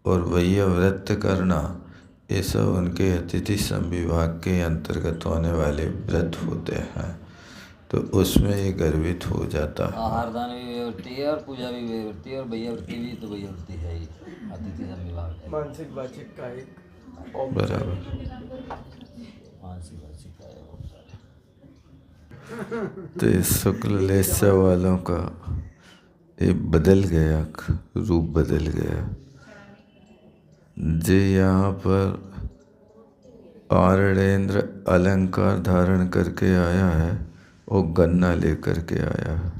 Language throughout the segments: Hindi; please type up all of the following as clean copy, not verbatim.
और वैया व्रत करना, ये सब उनके अतिथि संविभाग के अंतर्गत होने वाले व्रत होते हैं। तो उसमें ये गर्वित हो जाता है। आहार दान भी वैवृत्ति है और पूजा भी वैवृत्ति है और वैयावृत्ति भी, तो वैयावृत्ति है ही, अतिथि संविभाग है। मानसिक वाचिक का एक बराबर। मानसिक वाचिक का है वो सारे। तो इस शुक्ल लेस्या वालों का ये बदल गया, रूप बदल गया। जे यहाँ पर आरणेन्द्र अलंकार धारण करके आया है, वो गन्ना लेकर के आया है।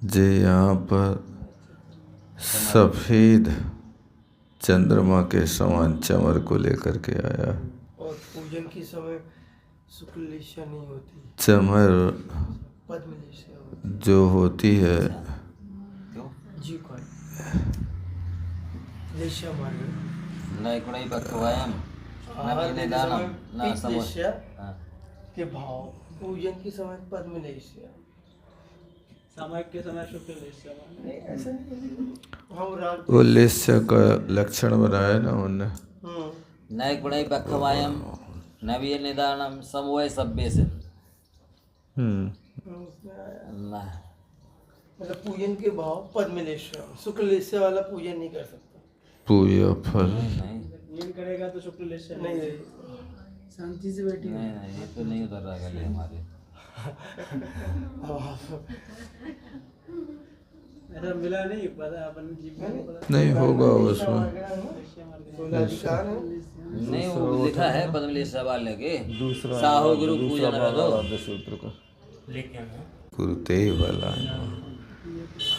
जे यहाँ पर सफ़ेद चंद्रमा के समान चमर को लेकर के आया है। और पूजन के समय शुक्ल लेस्या नहीं होती, चमर पद्म लेस्या होती जो होती है, जी कौन लेस्या मार्ग नैकुणै पक्वायम आहार देते समय न पीत समो लेस्या के भाव, पूजन के समय पद्म लेस्या, सामायिक के समय शुक्ल लेस्या। नहीं ऐसा नहीं, भाव राग वो लेस्या का लक्षण बनाया ना उनने। नैकुणै पक्वायम नवीय निदानम समवय सभ्य से मतलब पूजन के भाव पद्म लेस्या, शुक्ल लेस्या वाला पूजन नहीं कर सकता। पूजा फल नींद करेगा तो शुक्ल लेस्या नहीं शांति से बैठी नहीं, ये तो नहीं उतर रहा गले हमारे। ऐसा मिला नहीं पता अपन जीव को पता नहीं होगा उसमें। सोलाधिकार है नहीं, वो लिखा है पद्मलेश्वर वाले के साहो गुरु पूजन रदो। सूत्र का गुरुदेव वाला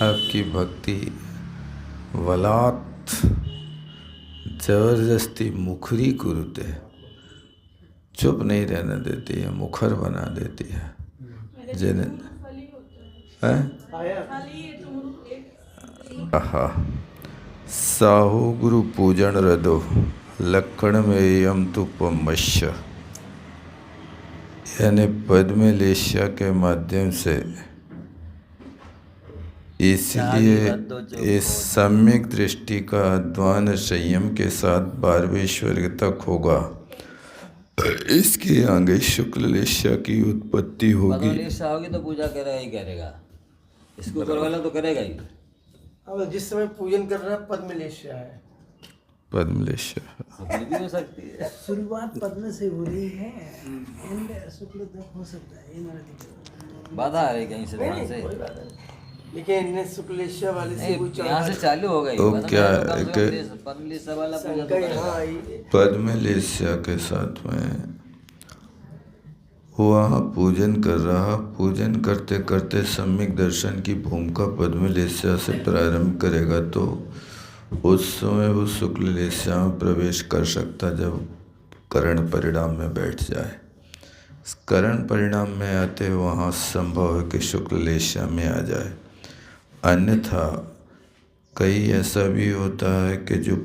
आपकी भक्ति वलात जबरदस्ती मुखरी गुरुते, चुप नहीं रहने देती है, मुखर बना देती है। जिन्हें आहा साहु गुरु पूजन रदो लक्षण में यम तु पमश्य, यानी पद्म लेस्या के माध्यम से। इसलिए इस सम्यक दृष्टि का अध्वान संयम के साथ 12वें स्वर्ग तक होगा। इसके आगे शुक्ल लेस्या की उत्पत्ति होगी। पद्मलेश्वर होगी तो पूजा करेगा ही करेगा, इसको करवाना तो करेगा ही। अब जिस समय पूजन कर रहा है पद्म लेस्या है, पद्म लेस्या शुक्ल भी हो सकती है। शुरुआत पद्म से हो रही है, एंड शुक्ल तक हो सकता है, ये मेरा दिक्कत। बाधा आ रही कहीं से वहाँ से, कोई बात नहीं। लेकिन इन्हें शुक्ल लेस्या वाले से कोई नहीं, यहाँ से चालू हो गई। तो क्या है कि पद्मलेश्वर वाला पूजा तो शंकर करेगा। यहाँ आई, पद्म लेस्या के साथ में वहाँ पूजन कर रहा, पूजन करते करते सम्यक दर्शन की भूमिका पद्म लेस्या से प्रारंभ करेगा, तो उस समय वो शुक्ल लेस्या में प्रवेश कर सकता जब करण परिणाम में बैठ जाए। करण परिणाम में आते वहाँ संभव है कि शुक्ल लेस्या में आ जाए। अन्यथा कई ऐसा भी होता है कि जो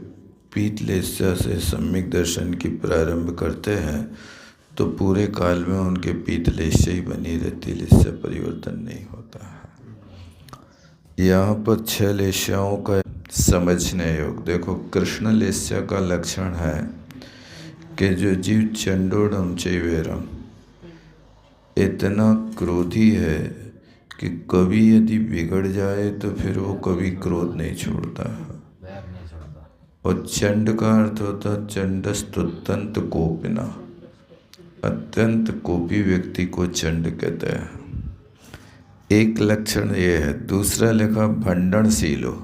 पीत लेस्या से सम्यक दर्शन की प्रारंभ करते हैं तो पूरे काल में उनके पीत लेस्या ही बनी रहती, लेस्या परिवर्तन नहीं होता है। यहाँ पर 6 लेस्याओं का समझने योग देखो। कृष्ण लेस्या का लक्षण है कि जो जीव चंडोड़म चैवेरम इतना क्रोधी है कि कभी यदि बिगड़ जाए तो फिर वो कभी क्रोध नहीं छोड़ता है। और चंड का अर्थ होता चंडस्तुत्यंत कोपिना, अत्यंत कोपी व्यक्ति को चंड कहते हैं। एक लक्षण ये है। दूसरा लिखा भंडनशीलो,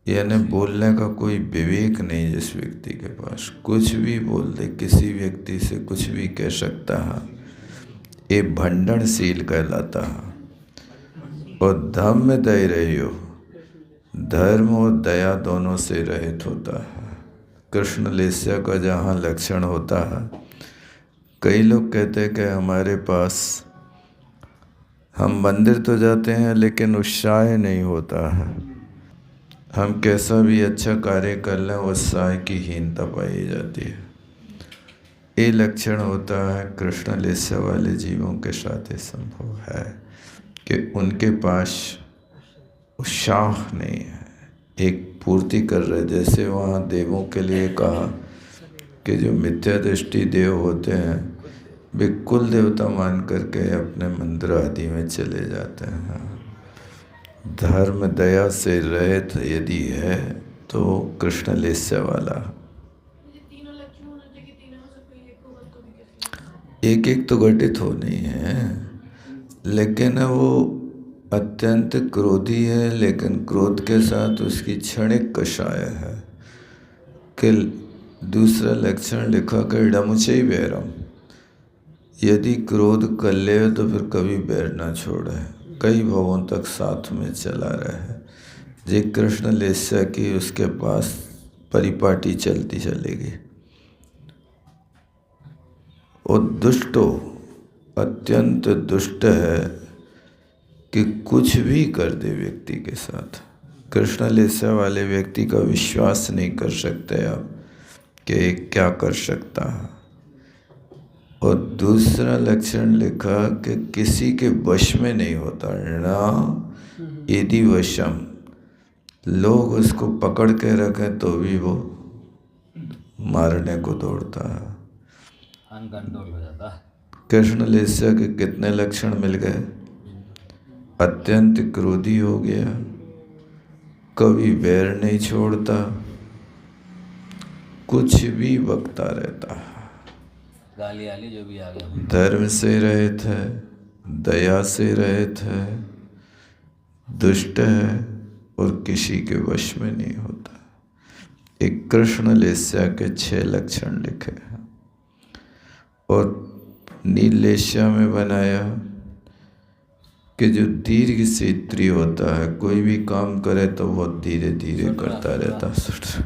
यानी बोलने का कोई विवेक नहीं। जिस व्यक्ति के पास कुछ भी बोल दे, किसी व्यक्ति से कुछ भी कह सकता है, ये भंडनशील कहलाता है। और धम्म दय रहियो, धर्म और दया दोनों से रहित होता है। कृष्ण लेस्या का जहाँ लक्षण होता है, कई लोग कहते हैं कि हमारे पास हम मंदिर तो जाते हैं लेकिन उत्साह नहीं होता है, हम कैसा भी अच्छा कार्य कर लें उत्साह की हीनता पाई जाती है। ये लक्षण होता है कृष्ण लेस्या वाले जीवों के साथ ये संभव है कि उनके पास उत्साह नहीं है, एक पूर्ति कर रहे। जैसे वहाँ देवों के लिए कहा कि जो मिथ्या दृष्टि देव होते हैं वे कुल देवता मान करके अपने मंदिर आदि में चले जाते हैं। धर्म दया से रहित यदि है तो कृष्ण लेस्य वाला। एक एक तो घटित हो नहीं है, लेकिन वो अत्यंत क्रोधी है, लेकिन क्रोध के साथ उसकी क्षणिक कषाय है। कि दूसरा लक्षण लिखा कि डमुचे बैरम, यदि क्रोध कर ले तो फिर कभी बैर ना छोड़े, कई भवों तक साथ में चला रहे। जे कृष्ण लेस्या की उसके पास परिपाटी चलती चलेगी। और दुष्टो अत्यंत दुष्ट है कि कुछ भी कर दे व्यक्ति के साथ। कृष्ण लेस्या वाले व्यक्ति का विश्वास नहीं कर सकते आप कि क्या कर सकता है। और दूसरा लक्षण लिखा कि किसी के वश में नहीं होता। ना यदि वशम, लोग उसको पकड़ के रखें तो भी वो मारने को दौड़ता है, अनकंट्रोल हो जाता है। कृष्ण लेस्या के कितने लक्षण मिल गए? अत्यंत क्रोधी हो गया, कभी बैर नहीं छोड़ता, कुछ भी बकता रहता है, गाली आली जो भी आ गया, धर्म से रहित है, दया से रहित है, दुष्ट है और किसी के वश में नहीं होता। एक कृष्ण लेस्या के 6 लक्षण लिखे हैं। और नील लेस्या में बनाया कि जो दीर्घ क्षेत्रीय होता है, कोई भी काम करे तो बहुत धीरे धीरे करता रहता है,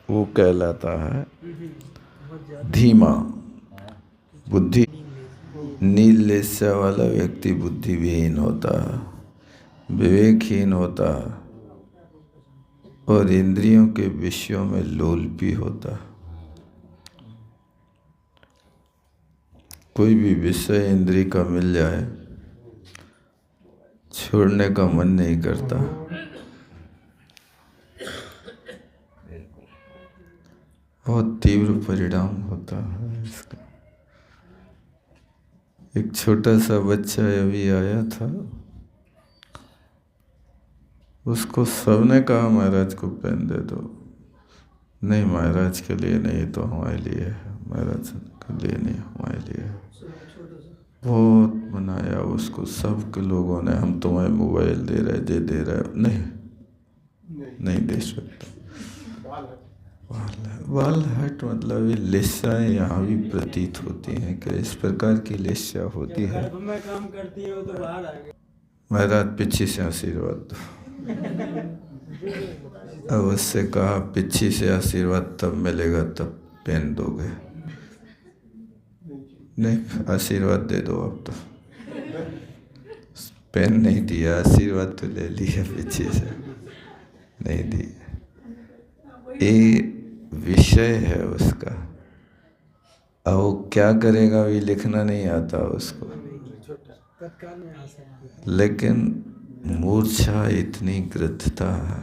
वो कहलाता है धीमा बुद्धि। नील लेस्या वाला व्यक्ति बुद्धिविहीन होता है, विवेकहीन होता है और इंद्रियों के विषयों में लोलपी होता है। कोई भी विषय इंद्री का मिल जाए, छोड़ने का मन नहीं करता। बहुत तीव्र परिणाम होता है इसका। एक छोटा सा बच्चा अभी आया था, उसको सबने कहा महाराज को पेन दे दो। नहीं, महाराज के लिए नहीं, तो हमारे लिए है। महाराज के लिए नहीं, हमारे लिए है। बहुत मनाया उसको सब के लोगों ने, हम तुम्हें मोबाइल दे रहे, दे रहे। नहीं दे सकता। वाल हट मतलब ये लेस्याएं यहाँ भी प्रतीत होती हैं कि इस प्रकार की लेस्या होती है। में काम करती है वो तो बाहर आ गया। महाराज पीछे से आशीर्वाद दो। अब उससे कहा पीछे से आशीर्वाद तब मिलेगा तब पेन दोगे। नहीं, आशीर्वाद दे दो अब तो। पेन नहीं दिया, आशीर्वाद तो ले लिया पीछे से, नहीं दिया। ये विषय है उसका। अब वो क्या करेगा भी लिखना नहीं आता उसको, लेकिन मूर्छा इतनी ग्रद्धता है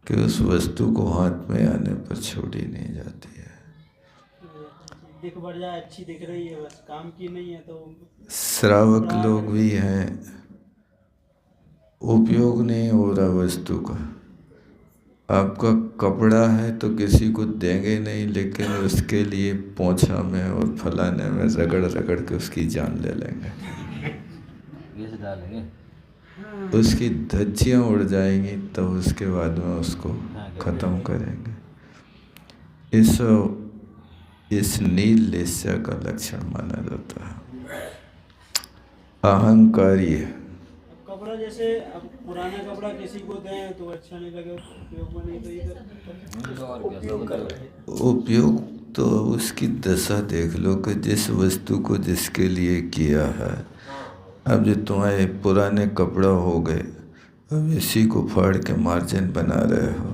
कि उस वस्तु को हाथ में आने पर छोड़ी नहीं जाती है। दिख बढ़ जाए, अच्छी दिख रही है, बस काम की नहीं है तो। श्रावक लोग भी हैं, उपयोग नहीं हो रहा वस्तु का। आपका कपड़ा है तो किसी को देंगे नहीं, लेकिन उसके लिए पोंछा में और फलाने में रगड़ रगड़ के उसकी जान ले लेंगे, ये डालेंगे, उसकी धज्जियाँ उड़ जाएंगी, तब उसके बाद में उसको ख़त्म करेंगे। इस नील लेस्या का लक्षण माना जाता है। अहंकारी है। कपड़ा जैसे अब पुराना कपड़ा किसी को दें तो अच्छा नहीं लगे, उपयोग में नहीं, तो ये उपयोग तो उसकी दशा देख लो कि जिस वस्तु को जिसके लिए किया है। अब जो तुम्हारे पुराने कपड़ा हो गए, अब इसी को फाड़ के मार्जिन बना रहे हो,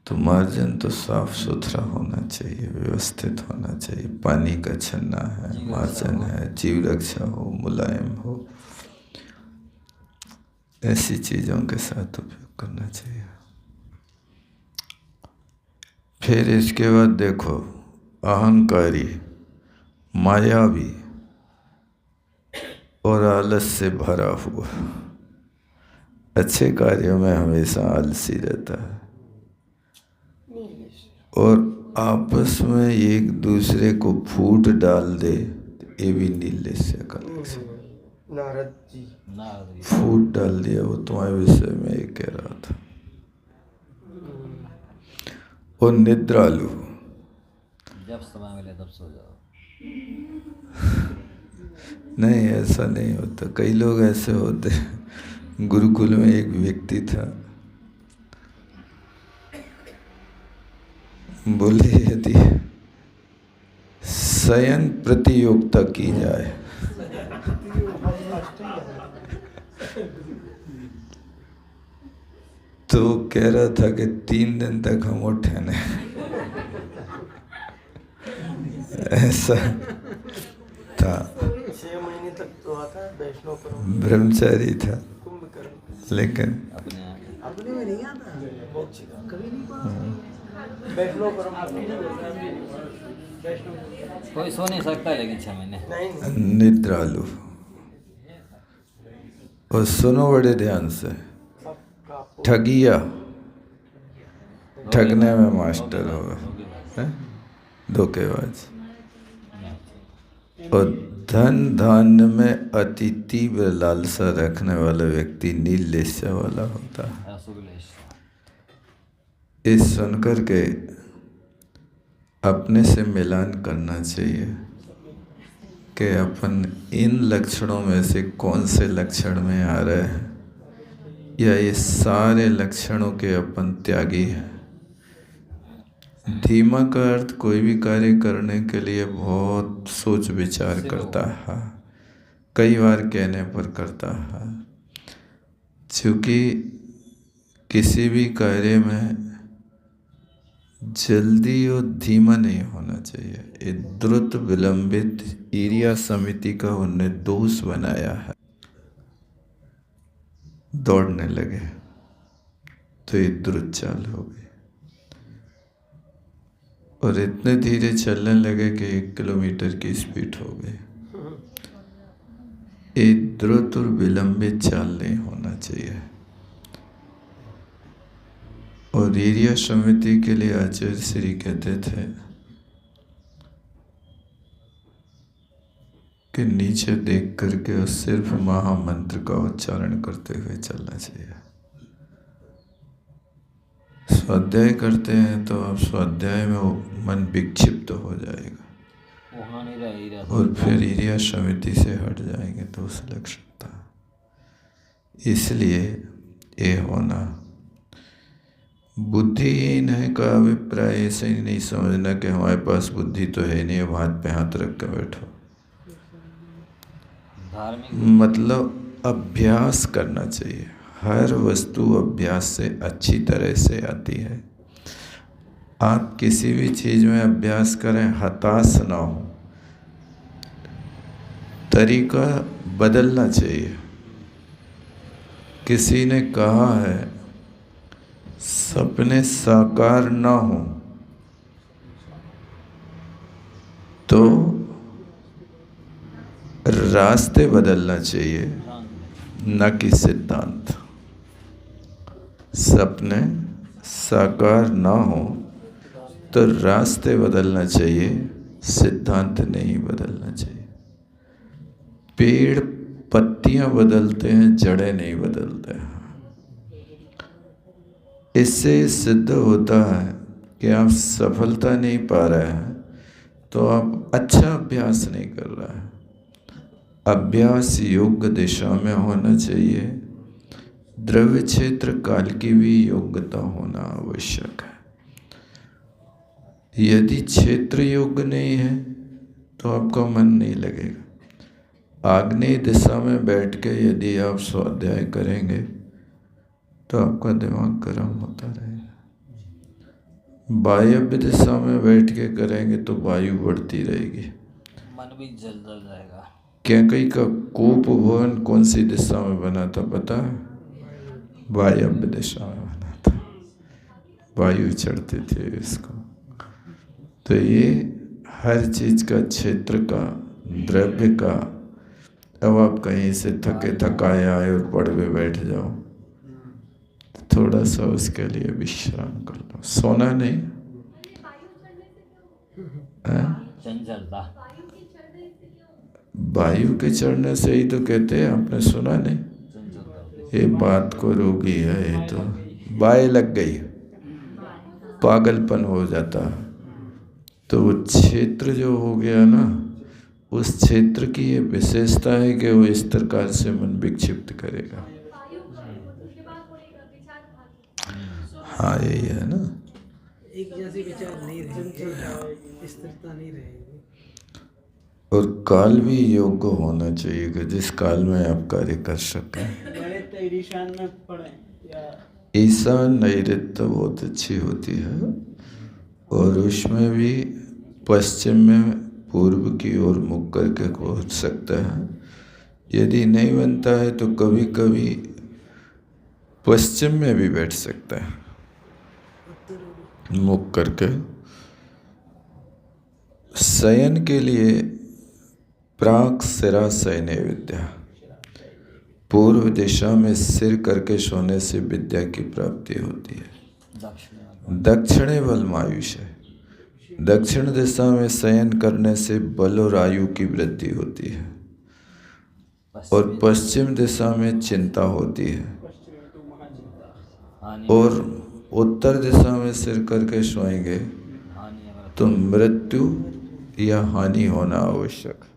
तो मार्जिन तो साफ सुथरा होना चाहिए, व्यवस्थित होना चाहिए। पानी का छन्ना है, मार्जिन है, जीव रक्षा हो, मुलायम हो। ऐसी चीज़ों के साथ उपयोग करना चाहिए। फिर इसके बाद देखो, अहंकारी, मायावी और आलस से भरा हुआ, अच्छे कार्यों में हमेशा आलसी रहता है और आपस में एक दूसरे को फूट डाल दे, ये भी नीलेश्य का लक्षण। नारद जी फूट डाल दिया, वो तुम्हारे विषय में ये कह रहा था। और निद्रालु, जब समय मिले तब सो जाओ। नहीं, ऐसा नहीं होता। कई लोग ऐसे होते हैं। गुरुकुल में एक व्यक्ति था, बोले यदि शयन प्रतियोगिता की जाए तो कह रहा था कि 3 दिन तक हम उठे नहीं। ऐसा था। 6 महीने तक तो आता है वैष्णव परम ब्रह्मचारी था, कुंभकर्ण लेकिन अपने में नहीं आता मोक्ष का कभी नहीं। वैष्णव परम कोई सो नहीं सकता लेकिन 6 महीने नहीं निद्रालु। और सुनो बड़े ध्यान से, ठगिया, ठगने में मास्टर होगा, हैं? धोखेबाज। और धन धान्य में अति तीव्र लालसा रखने वाला व्यक्ति नीलेश्य वाला होता है। इस सुनकर के अपने से मिलान करना चाहिए कि अपन इन लक्षणों में से कौन से लक्षण में आ रहे हैं, या ये सारे लक्षणों के अपन त्यागी हैं। धीमा का अर्थ कोई भी कार्य करने के लिए बहुत सोच विचार करता है, कई बार कहने पर करता है। क्योंकि किसी भी कार्य में जल्दी और धीमा नहीं होना चाहिए। ये द्रुत विलंबित ईरिया समिति का उनने दोष बनाया है। दौड़ने लगे तो ये द्रुत चाल हो गई, और इतने धीरे चलने लगे कि 1 किलोमीटर की स्पीड हो गई। ये द्रुत और विलंबित चाल नहीं होना चाहिए। और ईरिया समिति के लिए आचार्य श्री कहते थे कि नीचे देख करके और सिर्फ महामंत्र का उच्चारण करते हुए चलना चाहिए। स्वाध्याय करते हैं तो आप स्वाध्याय में वो मन विक्षिप्त हो जाएगा, वहाँ नहीं रहा और फिर ईरिया समिति से हट जाएंगे तो उस लक्षण था। इसलिए ये होना बुद्धिहीन है का अभिप्राय ऐसे ही नहीं समझना कि हमारे पास बुद्धि तो है नहीं, अब हाथ पे हाथ रख कर बैठो। धार्मिक मतलब अभ्यास करना चाहिए। हर वस्तु अभ्यास से अच्छी तरह से आती है। आप किसी भी चीज़ में अभ्यास करें, हताश ना हो, तरीका बदलना चाहिए। किसी ने कहा है सपने साकार ना हो तो रास्ते बदलना चाहिए, न कि सिद्धांत। सपने साकार ना हो तो रास्ते बदलना चाहिए, सिद्धांत नहीं बदलना चाहिए। पेड़ पत्तियां बदलते हैं, जड़ें नहीं बदलते हैं। इससे सिद्ध होता है कि आप सफलता नहीं पा रहे हैं तो आप अच्छा अभ्यास नहीं कर रहे हैं। अभ्यास योग्य दिशा में होना चाहिए। द्रव्य क्षेत्र काल की भी योग्यता होना आवश्यक है। यदि क्षेत्र योग्य नहीं है तो आपका मन नहीं लगेगा। आग्नेय दिशा में बैठ के यदि आप स्वाध्याय करेंगे तो आपका दिमाग गर्म होता रहेगा। वायव्य दिशा में बैठ के करेंगे तो वायु बढ़ती रहेगी। मन भी जल जाएगा। कैकई का कोप भवन कौन सी दिशा में बना था पता है? वायव्य दिशा में बना था, वायु चढ़ती थी इसको। तो ये हर चीज का, क्षेत्र का, द्रव्य का, अब आप कहीं से थके थकाए आए और पड़वे बैठ जाओ, थोड़ा सा उसके लिए विश्राम कर लो, सोना नहीं है? चंचलता। वायु के चढ़ने से ही तो कहते हैं, आपने सुना नहीं? ये बात को रोगी है, ये तो बाय लग गई, पागलपन हो जाता। तो वो क्षेत्र जो हो गया ना, उस क्षेत्र की ये विशेषता है कि वो इस प्रकार से मन विक्षिप्त करेगा। हाँ यही है ना, एक जैसे विचार नहीं रहेंगे, स्थिरता नहीं रहेगी। और काल भी योग्य होना चाहिए कि जिस काल में आप कार्य कर सकें। गणित ईशान में पढ़े या ईशान नैऋत्य बहुत अच्छी होती है, और उसमें भी पश्चिम में पूर्व की ओर मुख करके हो सकता है। यदि नहीं बनता है तो कभी कभी पश्चिम में भी बैठ सकता है मुख करके। शयन के लिए प्राक शिराशयने विद्या, पूर्व दिशा में सिर करके सोने से विद्या की प्राप्ति होती है। दक्षिणे बलमायुष, दक्षिण दिशा में शयन करने से बल और आयु की वृद्धि होती है, और पश्चिम दिशा में चिंता होती है, और उत्तर दिशा में सिर करके सोएंगे तो मृत्यु या हानि होना आवश्यक है।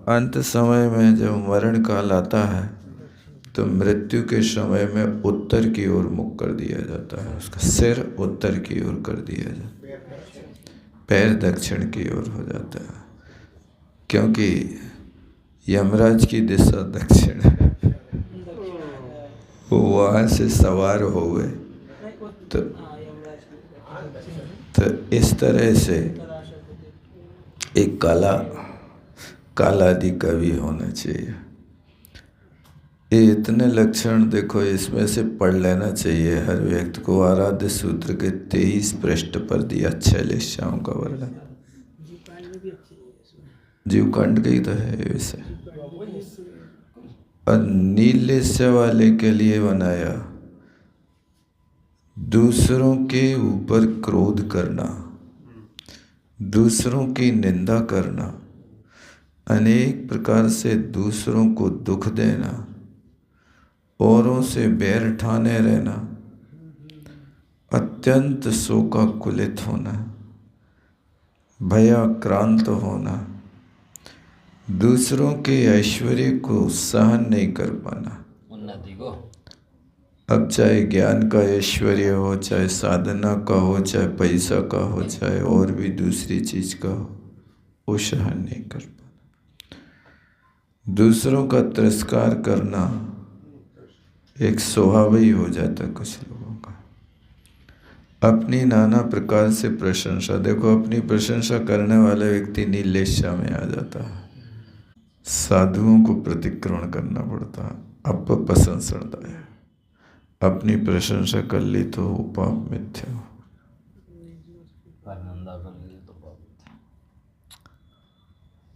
अंत समय में जब मरण काल आता है तो मृत्यु के समय में उत्तर की ओर मुख कर दिया जाता है, उसका सिर उत्तर की ओर कर दिया जाता है, पैर दक्षिण की ओर हो जाता है, क्योंकि यमराज की दिशा दक्षिण है। वो वहाँ से सवार हो गए तो इस तरह से एक कालादि कवि होना चाहिए। ये इतने लक्षण देखो, इसमें से पढ़ लेना चाहिए हर व्यक्ति को। आराध्य सूत्र के 23 पृष्ठ पर दिया शैलेश्याम का वर्णन। जीवकांड की तो है वैसे, और नीलेश्य वाले के लिए बनाया दूसरों के ऊपर क्रोध करना, दूसरों की निंदा करना, अनेक प्रकार से दूसरों को दुख देना, औरों से बैर ठाने रहना, अत्यंत शोकाकुलित होना, भयाक्रांत होना, दूसरों के ऐश्वर्य को सहन नहीं कर पाना। उन्नति को अब चाहे ज्ञान का ऐश्वर्य हो, चाहे साधना का हो, चाहे पैसा का हो, चाहे और भी दूसरी चीज का हो, वो सहन नहीं कर पाना। दूसरों का तिरस्कार करना एक स्वभाव ही हो जाता कुछ लोगों का। अपनी नाना प्रकार से प्रशंसा, देखो अपनी प्रशंसा करने वाला व्यक्ति नीलेशा में आ जाता है। साधुओं को प्रतिक्रमण करना पड़ता है, अपप्रशंसनता है। अपनी प्रशंसा कर ली तो पाप मिथ्या, निंदा कर ली तो पाप।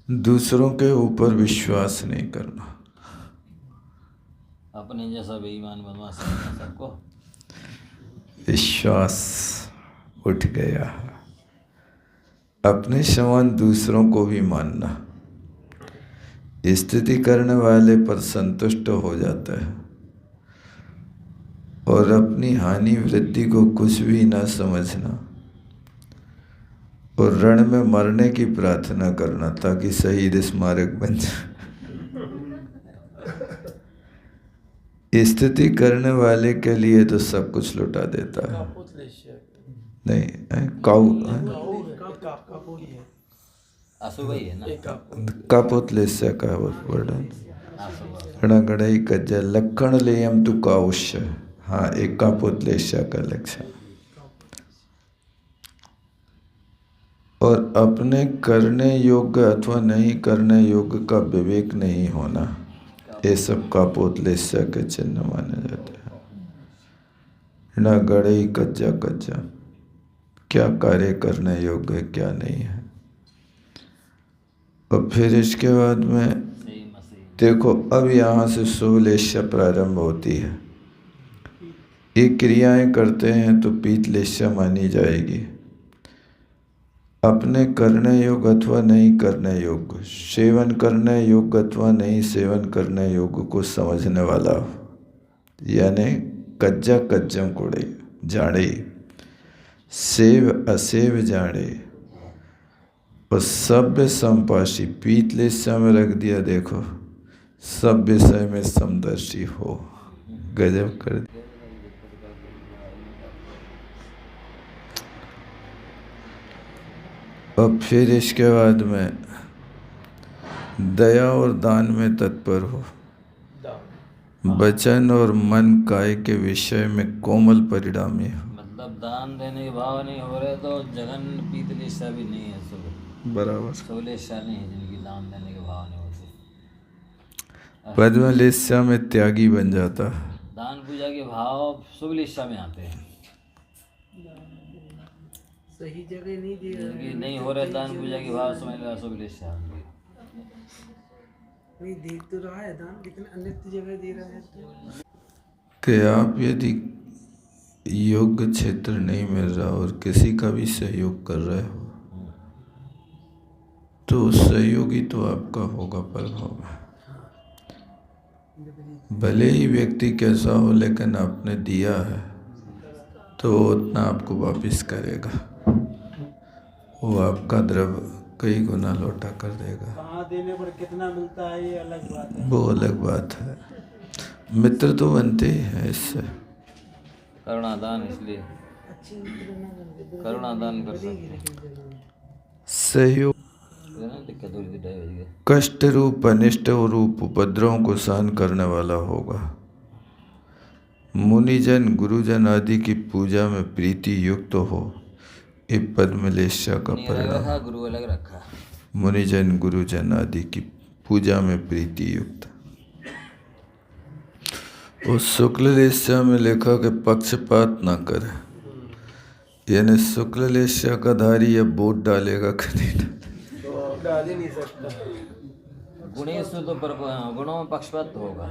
दूसरों के ऊपर विश्वास नहीं करना। अपने जैसा बेईमान बदमाश नहीं सबको विश्वास उठ गया। अपने समान दूसरों को भी मानना, स्तुति करने वाले पर संतुष्ट हो जाता है, और अपनी हानि वृद्धि को कुछ भी ना समझना, और रण में मरने की प्रार्थना करना ताकि शहीद स्मारक बन जाए। स्तुति करने वाले के लिए तो सब कुछ लुटा देता है। नहीं काऊ अशुभ ही है ना, कापोतलेस्य का वर्णन रणगणई कज्जा लक्षण लेयम तु काउष्य। हाँ, एक कापोतलेस्य का लक्षण। और अपने करने योग्य अथवा नहीं करने योग्य का विवेक नहीं होना, ये सब कापोतलेस्या के चिन्ह माने जाते हैं। न गड़े कज्जा कज्जा, क्या कार्य करने योग्य क्या नहीं है। और फिर इसके बाद में सही मसीह देखो, अब यहाँ से सुलेस्या प्रारंभ होती है। ये क्रियाएं करते हैं तो पीतलेस्या मानी जाएगी। अपने करने योग्य अथवा नहीं करने योग्य, सेवन करने योग्य अथवा नहीं सेवन करने योग्य को समझने वाला हो, यानी कज्जा कज्जम कोड़े जाड़े, सेव असेव जाड़े, और सभ्य संपाशी पीतलेस्या में रख दिया। देखो, सब विषय में समदर्शी हो, गजब कर दिया। और फिर इसके बाद में दया और दान में तत्पर हो, वचन और मन काय के विषय में कोमल परिणामी हो। मतलब दान देने के भाव नहीं हो रहे तो जगन पीतलेस्या भी नहीं है, बराबर। सुलेस्या नहीं है जिनकी दान देने के भाव नहीं होते। पद्मलेस्या में त्यागी बन जाता है। दान पूजा के भाव सुलेस्या में आते हैं। सही जगह नहीं दे रहा जिनकी नहीं हो रहे दान पूजा के भाव, समझ लो सुलेस्या होंगे। कोई दे तो रहा है दान, लेकिन अन्य जगह दे रहा है तो कि आप यदि योग्य क्षेत्र नहीं मिल रहा और किसी का भी सहयोग कर रहे हो तो सहयोगी तो आपका होगा प्रभाव में। भले ही व्यक्ति कैसा हो, लेकिन आपने दिया है तो उतना आपको वापस करेगा। वो आपका द्रव्य कई गुना लौटा कर देगा। कहाँ देने पर कितना मिलता है ये अलग बात है। वो अलग बात है। मित्र तो बनते ही हैं इससे। करुणादान, इसलिए अच्छी करुणादान कर सकते सहयोग हैं। दिक्कत हो रही थी, ढाई बज गए। कष्ट रूप अनिष्ट रूप उपद्रवों को सहन करने वाला होगा। मुनिजन गुरुजन आदि की पूजा में प्रीति युक्त हो, ये पद्मलेस्या का नहीं अलग परिणाम। रखा, गुरु अलग रखा। मुनिजन गुरुजन आदि की पूजा में प्रीति युक्त। उस शुक्ललेस्या में लिखा कि पक्षपात ना करे, यानी शुक्ललेस्या का धारी अब वोट डालेगा कि नहीं डाल ही नहीं सकता। गुणेशु तो गुणों में पक्षपात तो होगा।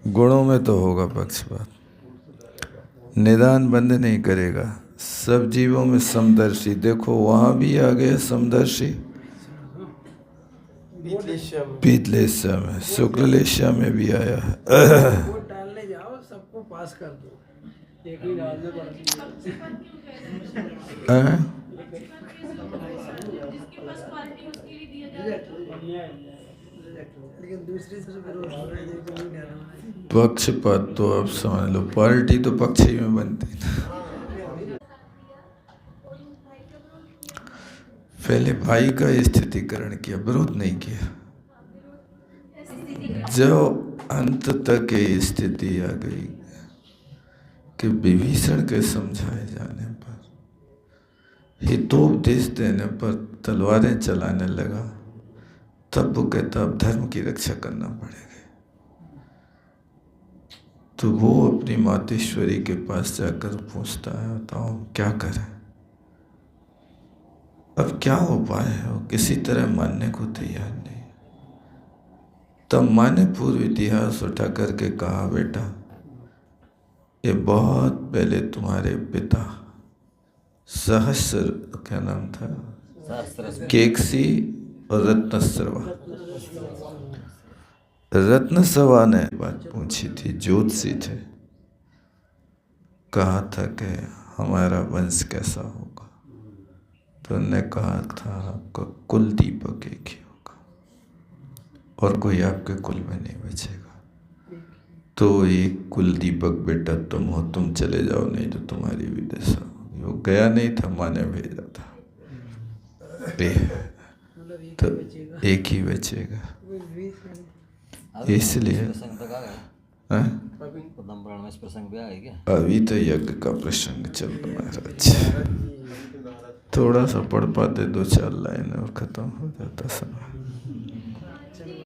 गुणों में तो होगा पक्षपात, निदान बंद नहीं करेगा। सब जीवों में समदर्शी, देखो वहाँ भी आ गया समदर्शी पीतलेस्या में, शुक्ललेस्या में भी आया है। वोट डालने जाओ, सबको पास कर दो। एक ही डालने पड़ती हैं? लेकिन दूसरी तरफ विरोध हो रहा है, देखो नहीं डालना है। पक्षपात तो आप समझ लो, पार्टी तो पक्ष ही में बनती ना। पहले भाई का स्थितिकरण किया, विरोध नहीं किया। जब अंत तक ये स्थिति आ गई कि विभीषण के समझाए जाने पर, हितोपदेश देने पर तलवारें चलाने लगा, तब वो कहता अब धर्म की रक्षा करना पड़ेगा। तो वो अपनी मातेश्वरी के पास जाकर पूछता है, बताओ क्या करें, अब क्या उपाय है। वो किसी तरह मानने को तैयार नहीं। तब माँ ने पूर्व इतिहास उठा करके कहा, बेटा ये बहुत पहले तुम्हारे पिता सहस्र, क्या नाम था, केकसी और रत्नसवा ने बात पूछी थी, ज्योतिषी थे, कहा था कि हमारा वंश कैसा होगा। तो उन्होंने कहा था आपका कुल दीपक एक ही होगा और कोई आपके कुल में नहीं बचेगा। तो एक कुल दीपक बेटा तुम हो, तुम चले जाओ, नहीं तो तुम्हारी भी दशा होगी। वो गया नहीं था, माँ ने भेजा था। तो एक ही बचेगा, इसलिए प्रसंग तक आ गए। हाँ? पद्म पुराण में इस प्रसंग पे आ गए क्या? अभी तो यज्ञ का प्रसंग चल रहा है महाराज। थोड़ा सा पढ़ पाते 2-4 लाइन और खत्म हो जाता समय।